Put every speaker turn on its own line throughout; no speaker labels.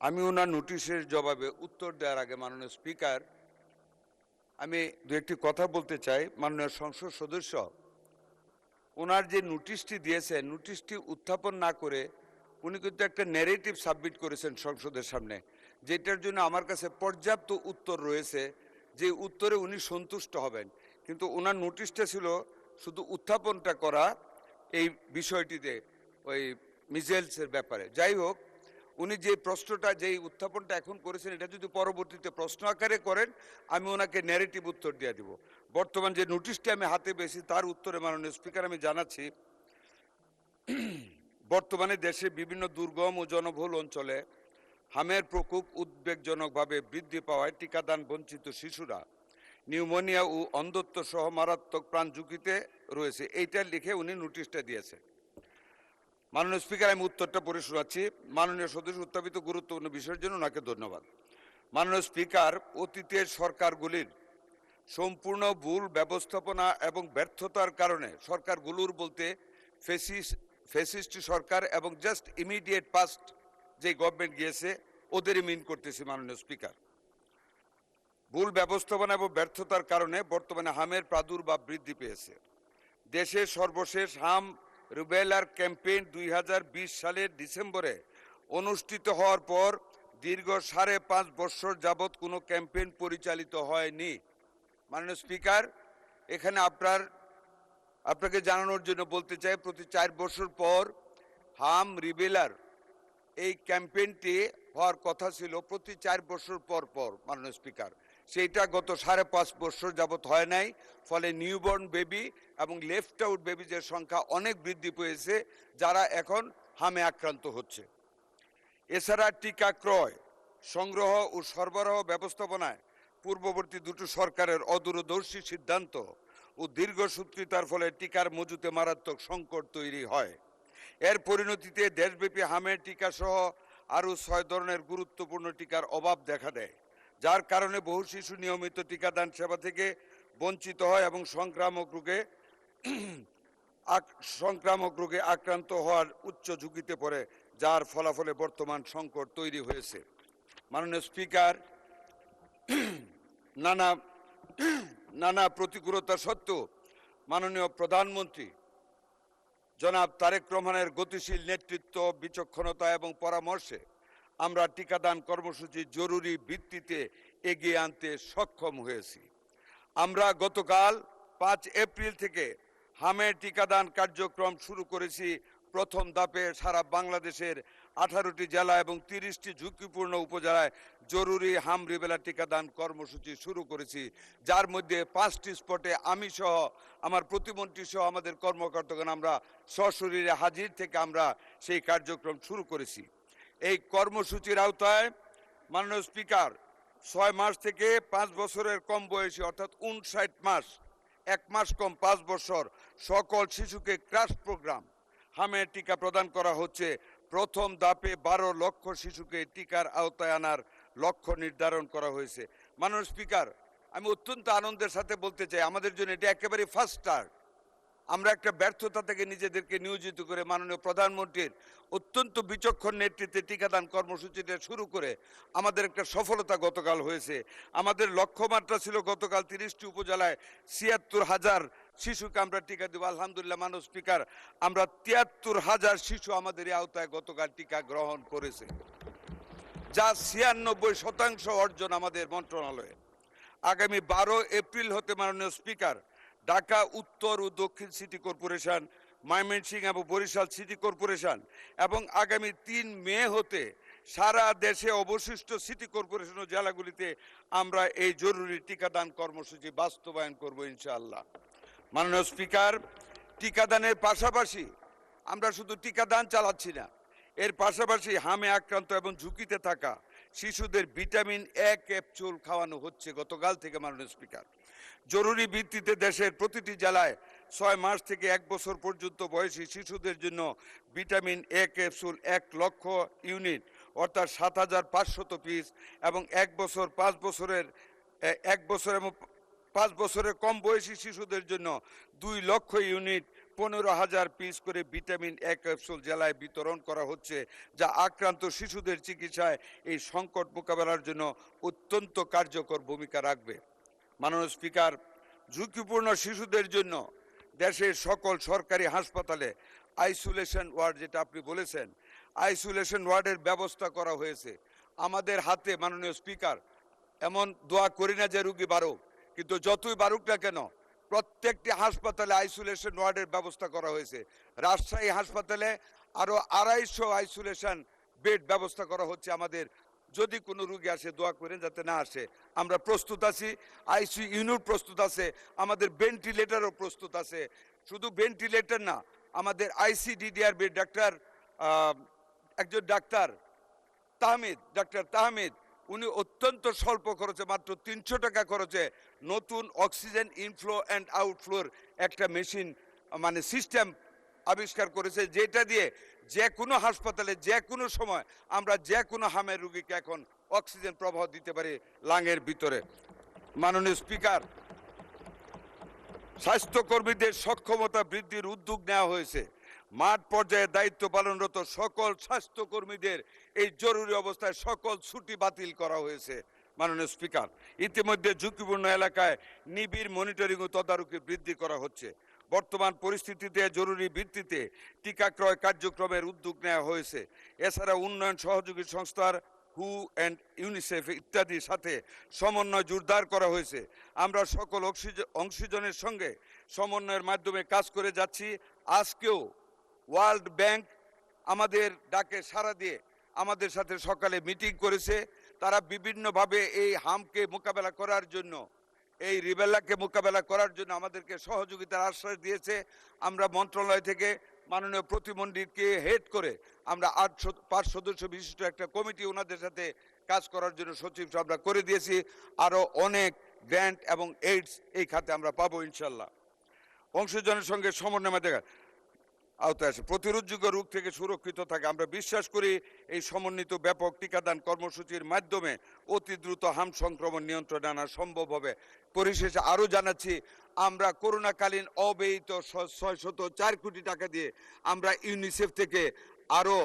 আমি ওনার নোটিশের জবাবে উত্তর দেওয়ার আগে মাননীয় স্পিকার আমি দু একটি কথা বলতে চাই। মাননীয় সংসদ সদস্য ওনার যে নোটিশটি দিয়েছেন, নোটিশটি উত্থাপন না করে উনি কিন্তু একটা ন্যারেটিভ সাবমিট করেছেন সংসদের সামনে, যেটার জন্য আমার কাছে পর্যাপ্ত উত্তর রয়েছে, যে উত্তরে উনি সন্তুষ্ট হবেন। কিন্তু ওনার নোটিশটা ছিল শুধু উত্থাপনটা করা এই বিষয়টিতে, ওই মিসাইলসের ব্যাপারে। যাই হোক, উনি যে প্রশ্নটা, যেই উত্থাপনটা এখন করেছেন, এটা যদি পরবর্তীতে প্রশ্ন আকারে করেন, আমি ওনাকে ন্যারেটিভ উত্তর দিয়ে দিব। বর্তমান যে নোটিশটি আমি হাতে পেয়েছি তার উত্তরে মাননীয় স্পিকার আমি জানাচ্ছি, বর্তমানে দেশে বিভিন্ন দুর্গম ও জনবহুল অঞ্চলে হামের প্রকোপ উদ্বেগজনকভাবে বৃদ্ধি পাওয়ায় টিকাদান বঞ্চিত শিশুরা নিউমোনিয়া ও অন্ধত্ব সহ মারাত্মক প্রাণ ঝুঁকিতে রয়েছে। এইটা লিখে উনি নোটিশটা দিয়েছে। মাননীয় স্পিকার, আমি উত্তরটা পড়ে শোনাচ্ছি। মাননীয় সদস্য উত্থাপিত গুরুত্বপূর্ণ বিষয়ের জন্য ওনাকে ধন্যবাদ। মাননীয় স্পিকার, অতীতের সরকারগুলির সম্পূর্ণ ভুল ব্যবস্থাপনা এবং ব্যর্থতার কারণে, সরকারগুলোর বলতে ফ্যাসিস্ট সরকার এবং জাস্ট ইমিডিয়েট পাস্ট যে গভর্নমেন্ট গিয়েছে ওদেরই মিন করতেছি। মাননীয় স্পিকার, ভুল ব্যবস্থাপনা এবং ব্যর্থতার কারণে বর্তমানে হামের প্রাদুর্ভাব বৃদ্ধি পেয়েছে। দেশের সর্বশেষ হাম রুবেলার ক্যাম্পেইন 2020 সালের ডিসেম্বরে অনুষ্ঠিত হওয়ার পর দীর্ঘ 5.5 বছর যাবৎ কোনো ক্যাম্পেইন পরিচালিত হয়নি। মাননীয় স্পিকার, এখানে আপনাকে জানানোর জন্য বলতে চাই, প্রতি 4 বছর পর হাম রিবেলার এই ক্যাম্পেইনটি হওয়ার কথা ছিল প্রতি 4 বছর পর পর। মাননীয় স্পিকার, সেইটা গত 5.5 বছর যাবৎ হয় নাই। ফলে নিউবর্ন বেবি এবং লেফট আউট বেবিজের সংখ্যা অনেক বৃদ্ধি পেয়েছে, যারা এখন হামে আক্রান্ত হচ্ছে। এছাড়া টিকা ক্রয়, সংগ্রহ ও সরবরাহ ব্যবস্থাপনায় পূর্ববর্তী দুটো সরকারের অদূরদর্শী সিদ্ধান্ত ও দীর্ঘসূত্রিতার ফলে টিকার মজুতে মারাত্মক সংকট তৈরি হয়। এর পরিণতিতে দেশব্যাপী হামের টিকা সহ আরও 6 ধরনের গুরুত্বপূর্ণ টিকার অভাব দেখা দেয়, যার কারণে বহু শিশু নিয়মিত টিকাদান সেবা থেকে বঞ্চিত হয় এবং সংক্রামক রোগে আক্রান্ত হওয়ার উচ্চ ঝুঁকিতে পড়ে, যার ফলাফলে বর্তমান সংকট তৈরি হয়েছে। মাননীয় স্পিকার, নানা প্রতিকূলতা সত্ত্বেও মাননীয় প্রধানমন্ত্রী জনাব তারেক রহমানের গতিশীল নেতৃত্ব, বিচক্ষণতা এবং পরামর্শে আমরা টিকাদান কর্মসূচি জরুরি ভিত্তিতে এগিয়ে আনতে সক্ষম হয়েছি। আমরা গতকাল 5 এপ্রিল থেকে হামের টিকাদান কার্যক্রম শুরু করেছি। প্রথম ধাপে সারা বাংলাদেশের 18টি জেলা এবং 30টি ঝুঁকিপূর্ণ উপজেলায় জরুরি হাম রিবেলা টিকাদান কর্মসূচি শুরু করেছি, যার মধ্যে 5টি স্পটে আমি সহ আমার প্রতিমন্ত্রী সহ আমাদের কর্মকর্তাগণ আমরা সশরীরে হাজির থেকে আমরা সেই কার্যক্রম শুরু করেছি। এই কর্মসূচির আওতায় মাননীয় স্পিকার, 6 মাস থেকে 5 বছরের কম বয়সী অর্থাৎ 59 মাস, 1 মাস কম 5 বছর সকল শিশুকে ক্রাশ প্রোগ্রাম হামের টিকা প্রদান করা হচ্ছে। প্রথম ধাপে 12 লক্ষ শিশুকে টিকার আওতায় আনার লক্ষ্য নির্ধারণ করা হয়েছে। মাননীয় স্পিকার, আমি অত্যন্ত আনন্দের সাথে বলতে চাই, আমাদের জন্য এটা একেবারে ফার্স্ট স্টার্ট। আমরা একটা ব্যর্থতা থেকে নিজেদেরকে নিয়োজিত করে মাননীয় প্রধানমন্ত্রীর অত্যন্ত বিচক্ষণ নেতৃত্বে টিকাদান কর্মসূচিটা শুরু করে আমাদের একটা সফলতা গতকাল হয়েছে। আমাদের লক্ষ্যমাত্রা ছিল গতকাল 30টি উপজেলায় 76,000 শিশুকে আমরা টিকা দেব। আলহামদুলিল্লাহ মাননীয় স্পিকার, আমরা 73,000 শিশু আমাদের এই আওতায় গতকাল টিকা গ্রহণ করেছে, যা 96% অর্জন আমাদের মন্ত্রণালয়ে। আগামী 12 এপ্রিল হতে মাননীয় স্পিকার, ঢাকা উত্তর ও দক্ষিণ সিটি কর্পোরেশন, ময়মনসিংহ এবং বরিশাল সিটি কর্পোরেশন এবং আগামী 3 মে হতে সারা দেশে অবশিষ্ট সিটি কর্পোরেশন ও জেলাগুলিতে আমরা এই জরুরি টিকাদান কর্মসূচি বাস্তবায়ন করব ইনশাআল্লাহ। মাননীয় স্পিকার, টিকাদানের পাশাপাশি আমরা শুধু টিকাদান চালাচ্ছি না, এর পাশাপাশি হামে আক্রান্ত এবং ঝুঁকিতে থাকা শিশুদের ভিটামিন এ ক্যাপসুল খাওয়ানো হচ্ছে গতকাল থেকে। মাননীয় স্পিকার, জরুরি ভিত্তিতে দেশের প্রতিটি জেলায় 6 মাস থেকে 1 বছর পর্যন্ত বয়সী শিশুদের জন্য ভিটামিন এ ক্যাপসুল 1 লক্ষ ইউনিট অর্থাৎ 7,500 পিস এবং 1 বছর এবং 5 বছরের কম বয়সী শিশুদের জন্য 2 লক্ষ ইউনিট 15,000 পিস করে ভিটামিন এ ক্যাপসুল জেলায় বিতরণ করা হচ্ছে, যা আক্রান্ত শিশুদের চিকিৎসায় এই সংকট মোকাবেলার জন্য অত্যন্ত কার্যকর ভূমিকা রাখবে। মাননীয় স্পিকার, ঝুঁকিপূর্ণ শিশুদের জন্য দেশের সকল সরকারি হাসপাতালে আইসোলেশন ওয়ার্ড, যেটা আপনি বলেছেন, আইসোলেশন ওয়ার্ডের ব্যবস্থা করা হয়েছে। আমাদের হাতে মাননীয় স্পিকার, এমন দোয়া করি না যে রুগী বাড়ুক, কিন্তু যতই বাড়ুক না কেন প্রত্যেকটি হাসপাতালে আইসোলেশন ওয়ার্ডের ব্যবস্থা করা হয়েছে। রাজশাহী হাসপাতালে আরো 250 আইসোলেশন বেড ব্যবস্থা করা হচ্ছে। আমাদের যদি কোনো রুগী আসে, দোয়া করেন যাতে না আসে, আমরা প্রস্তুত আছি। আইসিইউ ইউনিট প্রস্তুত আছে, আমাদের ভেন্টিলেটরও প্রস্তুত আছে। শুধু ভেন্টিলেটর না, আমাদের আইসিডিডিআর বেড, একজন ডাক্তার ডাক্তার তাহমিদ, উনি অত্যন্ত স্বল্প খরচে, মাত্র 300 টাকা খরচে নতুন অক্সিজেন ইনফ্লো অ্যান্ড আউটফ্লোর একটা মেশিন, মানে সিস্টেম আবিষ্কার করেছে, যেটা দিয়ে যে কোনো হাসপাতালে যে কোনো সময় আমরা যে কোনো হামের রুগীকে এখন অক্সিজেন প্রবাহ দিতে পারি লাঙের ভিতরে। মাননীয় স্পিকার, স্বাস্থ্যকর্মীদের সক্ষমতা বৃদ্ধির উদ্যোগ নেওয়া হয়েছে। মাঠ পর্যায়ে দায়িত্ব পালনরত সকল স্বাস্থ্যকর্মীদের এই জরুরি অবস্থায় সকল ছুটি বাতিল করা হয়েছে। মাননীয় স্পিকার, ইতিমধ্যে ঝুঁকিপূর্ণ এলাকায় নিবিড় মনিটরিং ও তদারকি বৃদ্ধি করা হচ্ছে। বর্তমান পরিস্থিতিতে জরুরি ভিত্তিতে টিকা ক্রয় কার্যক্রমের উদ্যোগ নেওয়া হয়েছে। এছাড়া উন্নয়ন সহযোগী সংস্থার হু অ্যান্ড ইউনিসেফ ইত্যাদির সাথে সমন্বয় জোরদার করা হয়েছে। আমরা সকল অংশীজনের সঙ্গে সমন্বয়ের মাধ্যমে কাজ করে যাচ্ছি। আজকেও ওয়ার্ল্ড ব্যাংক আমাদের ডাকে সাড়া দিয়ে আমাদের সাথে সকালে মিটিং করেছে। তারা বিভিন্নভাবে এই হামকে মোকাবেলা করার জন্য, এই রিবেলাকে মোকাবেলা করার জন্য আমাদেরকে সহযোগিতার আশ্বাস দিয়েছে। আমরা মন্ত্রণালয় থেকে মাননীয় প্রতিমন্ত্রীকে হেড করে আমরা 5 সদস্য বিশিষ্ট একটা কমিটি ওনাদের সাথে কাজ করার জন্য সচিব আমরা করে দিয়েছি। আরও অনেক গ্র্যান্ট এবং এইডস এই খাতে আমরা পাবো ইনশাল্লাহ। অংশীজনের সঙ্গে সমন্বয় দেখা আওতায় আসে, প্রতিরোধযোগ্য রোগ থেকে সুরক্ষিত থাকে। আমরা বিশ্বাস করি এই সমন্বিত ব্যাপক টিকাদান কর্মসূচির মাধ্যমে অতি দ্রুত হাম সংক্রমণ নিয়ন্ত্রণে আনা সম্ভব হবে। পরিশেষে আরও জানাচ্ছি, আমরা করোনাকালীন অব্যয়িত 604 কোটি টাকা দিয়ে আমরা ইউনিসেফ থেকে আরও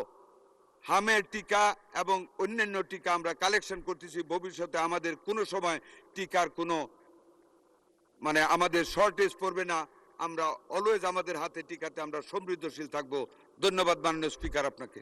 হামের টিকা এবং অন্যান্য টিকা আমরা কালেকশন করতেছি। ভবিষ্যতে আমাদের কোনো সময় টিকার কোনো আমাদের শর্টেজ পড়বে না। আমরা অলওয়েজ আমাদের হাতে টিকাতে আমরা সমৃদ্ধশীল থাকবো। ধন্যবাদ মাননীয় স্পিকার আপনাকে।